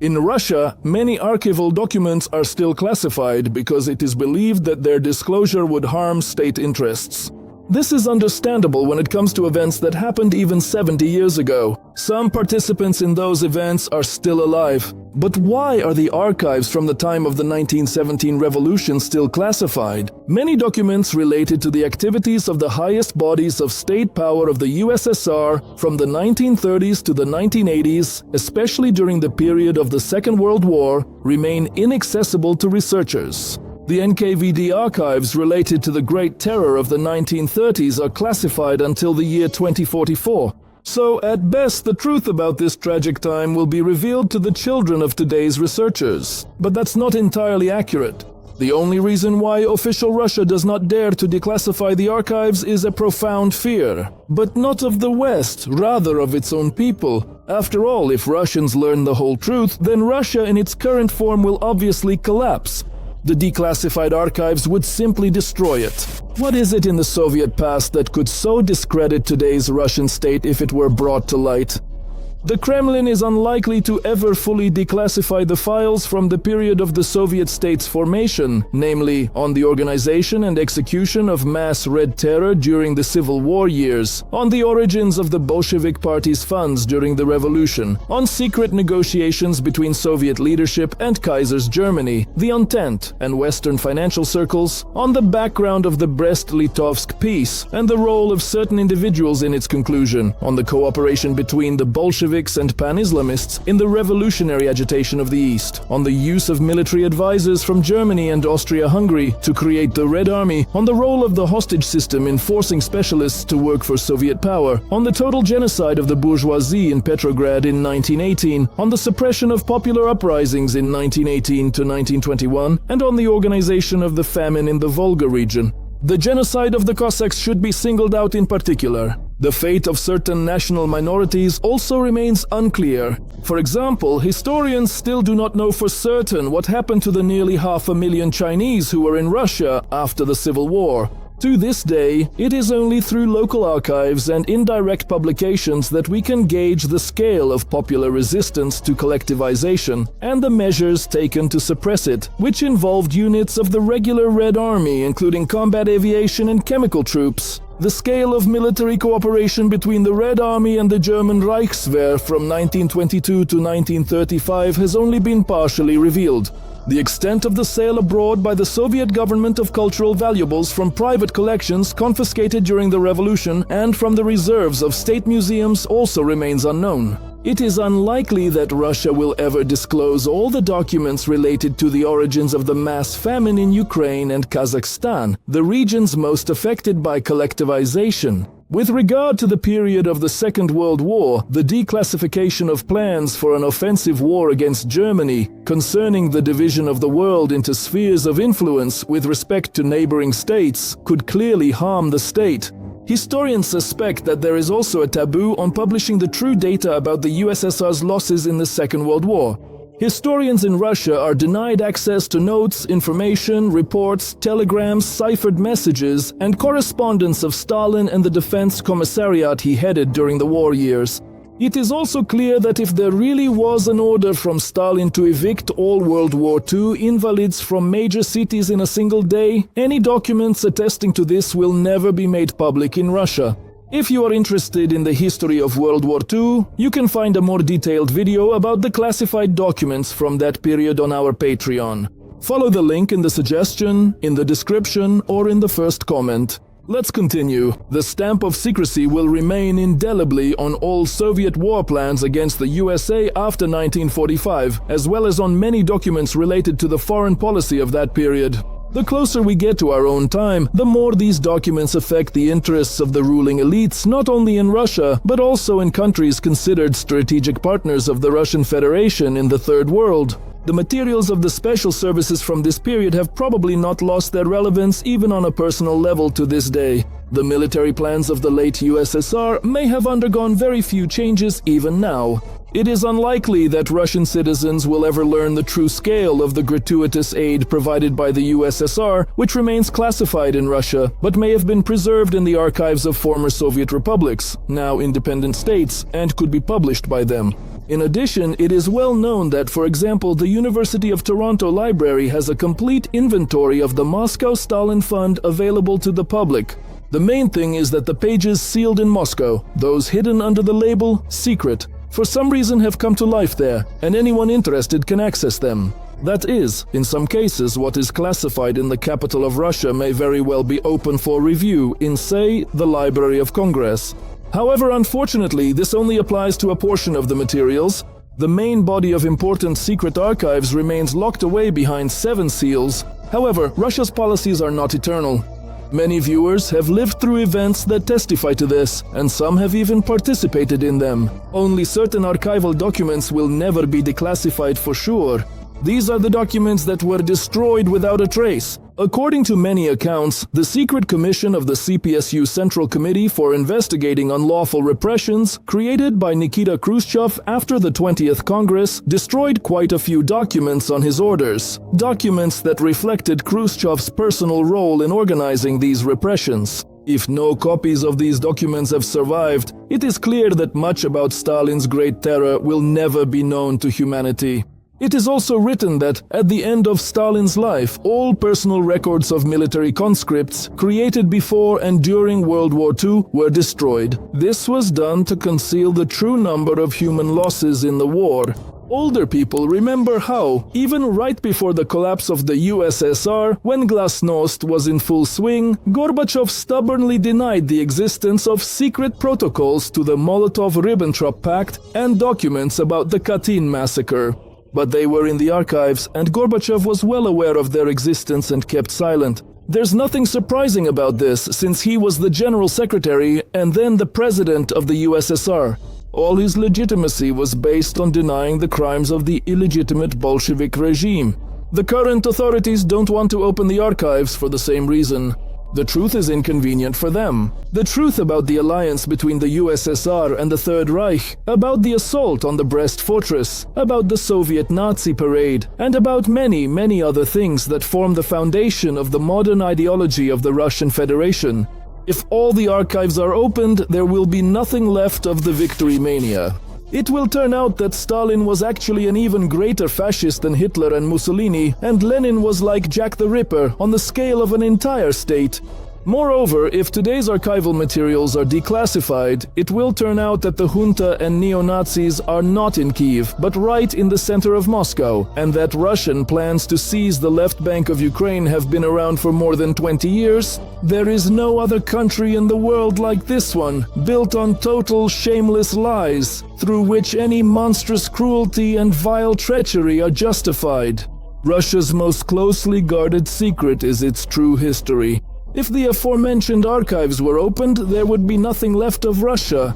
In Russia, many archival documents are still classified because it is believed that their disclosure would harm state interests. This is understandable when it comes to events that happened even 70 years ago. Some participants in those events are still alive. But why are the archives from the time of the 1917 revolution still classified? Many documents related to the activities of the highest bodies of state power of the USSR from the 1930s to the 1980s, especially during the period of the Second World War, remain inaccessible to researchers. The NKVD archives related to the Great Terror of the 1930s are classified until the year 2044. So, at best, the truth about this tragic time will be revealed to the children of today's researchers. But that's not entirely accurate. The only reason why official Russia does not dare to declassify the archives is a profound fear. But not of the West, rather of its own people. After all, if Russians learn the whole truth, then Russia in its current form will obviously collapse. The declassified archives would simply destroy it. What is it in the Soviet past that could so discredit today's Russian state if it were brought to light? The Kremlin is unlikely to ever fully declassify the files from the period of the Soviet state's formation, namely on the organization and execution of mass Red Terror during the Civil War years, on the origins of the Bolshevik Party's funds during the revolution, on secret negotiations between Soviet leadership and Kaiser's Germany, the Entente, and Western financial circles, on the background of the Brest-Litovsk peace and the role of certain individuals in its conclusion, on the cooperation between the Bolsheviks and pan-Islamists in the revolutionary agitation of the East, on the use of military advisors from Germany and Austria-Hungary to create the Red Army, on the role of the hostage system in forcing specialists to work for Soviet power, on the total genocide of the bourgeoisie in Petrograd in 1918, on the suppression of popular uprisings in 1918 to 1921, and on the organization of the famine in the Volga region. The genocide of the Cossacks should be singled out in particular. The fate of certain national minorities also remains unclear. For example, historians still do not know for certain what happened to the nearly 500,000 Chinese who were in Russia after the Civil War. To this day, it is only through local archives and indirect publications that we can gauge the scale of popular resistance to collectivization and the measures taken to suppress it, which involved units of the regular Red Army, including combat aviation and chemical troops. The scale of military cooperation between the Red Army and the German Reichswehr from 1922 to 1935 has only been partially revealed. The extent of the sale abroad by the Soviet government of cultural valuables from private collections confiscated during the revolution and from the reserves of state museums also remains unknown. It is unlikely that Russia will ever disclose all the documents related to the origins of the mass famine in Ukraine and Kazakhstan, the regions most affected by collectivization. With regard to the period of the Second World War, the declassification of plans for an offensive war against Germany, concerning the division of the world into spheres of influence with respect to neighboring states, could clearly harm the state. Historians suspect that there is also a taboo on publishing the true data about the USSR's losses in the Second World War. Historians in Russia are denied access to notes, information, reports, telegrams, ciphered messages, and correspondence of Stalin and the Defense Commissariat he headed during the war years. It is also clear that if there really was an order from Stalin to evict all World War II invalids from major cities in a single day, any documents attesting to this will never be made public in Russia. If you are interested in the history of World War II, you can find a more detailed video about the classified documents from that period on our Patreon. Follow the link in the suggestion, in the description, or in the first comment. Let's continue. The stamp of secrecy will remain indelibly on all Soviet war plans against the USA after 1945, as well as on many documents related to the foreign policy of that period. The closer we get to our own time, the more these documents affect the interests of the ruling elites not only in Russia, but also in countries considered strategic partners of the Russian Federation in the Third World. The materials of the special services from this period have probably not lost their relevance even on a personal level to this day. The military plans of the late USSR may have undergone very few changes even now. It is unlikely that Russian citizens will ever learn the true scale of the gratuitous aid provided by the USSR, which remains classified in Russia, but may have been preserved in the archives of former Soviet republics, now independent states, and could be published by them. In addition, it is well known that, for example, the University of Toronto Library has a complete inventory of the Moscow Stalin Fund available to the public. The main thing is that the pages sealed in Moscow, those hidden under the label "secret," for some reason have come to life there, and anyone interested can access them. That is, in some cases, what is classified in the capital of Russia may very well be open for review in, say, the Library of Congress. However, unfortunately, this only applies to a portion of the materials. The main body of important secret archives remains locked away behind 7 seals. However, Russia's policies are not eternal. Many viewers have lived through events that testify to this, and some have even participated in them. Only certain archival documents will never be declassified for sure. These are the documents that were destroyed without a trace. According to many accounts, the secret commission of the CPSU Central Committee for Investigating Unlawful Repressions, created by Nikita Khrushchev after the 20th Congress, destroyed quite a few documents on his orders. Documents that reflected Khrushchev's personal role in organizing these repressions. If no copies of these documents have survived, it is clear that much about Stalin's Great Terror will never be known to humanity. It is also written that, at the end of Stalin's life, all personal records of military conscripts created before and during World War II were destroyed. This was done to conceal the true number of human losses in the war. Older people remember how, even right before the collapse of the USSR, when Glasnost was in full swing, Gorbachev stubbornly denied the existence of secret protocols to the Molotov-Ribbentrop Pact and documents about the Katyn massacre. But they were in the archives, and Gorbachev was well aware of their existence and kept silent. There's nothing surprising about this, since he was the General Secretary and then the President of the USSR. All his legitimacy was based on denying the crimes of the illegitimate Bolshevik regime. The current authorities don't want to open the archives for the same reason. The truth is inconvenient for them. The truth about the alliance between the USSR and the Third Reich, about the assault on the Brest Fortress, about the Soviet Nazi parade, and about many, many other things that form the foundation of the modern ideology of the Russian Federation. If all the archives are opened, there will be nothing left of the victory mania. It will turn out that Stalin was actually an even greater fascist than Hitler and Mussolini, and Lenin was like Jack the Ripper on the scale of an entire state. Moreover, if today's archival materials are declassified, it will turn out that the junta and neo-Nazis are not in Kiev, but right in the center of Moscow, and that Russian plans to seize the left bank of Ukraine have been around for more than 20 years. There is no other country in the world like this one, built on total shameless lies, through which any monstrous cruelty and vile treachery are justified. Russia's most closely guarded secret is its true history. If the aforementioned archives were opened, there would be nothing left of Russia.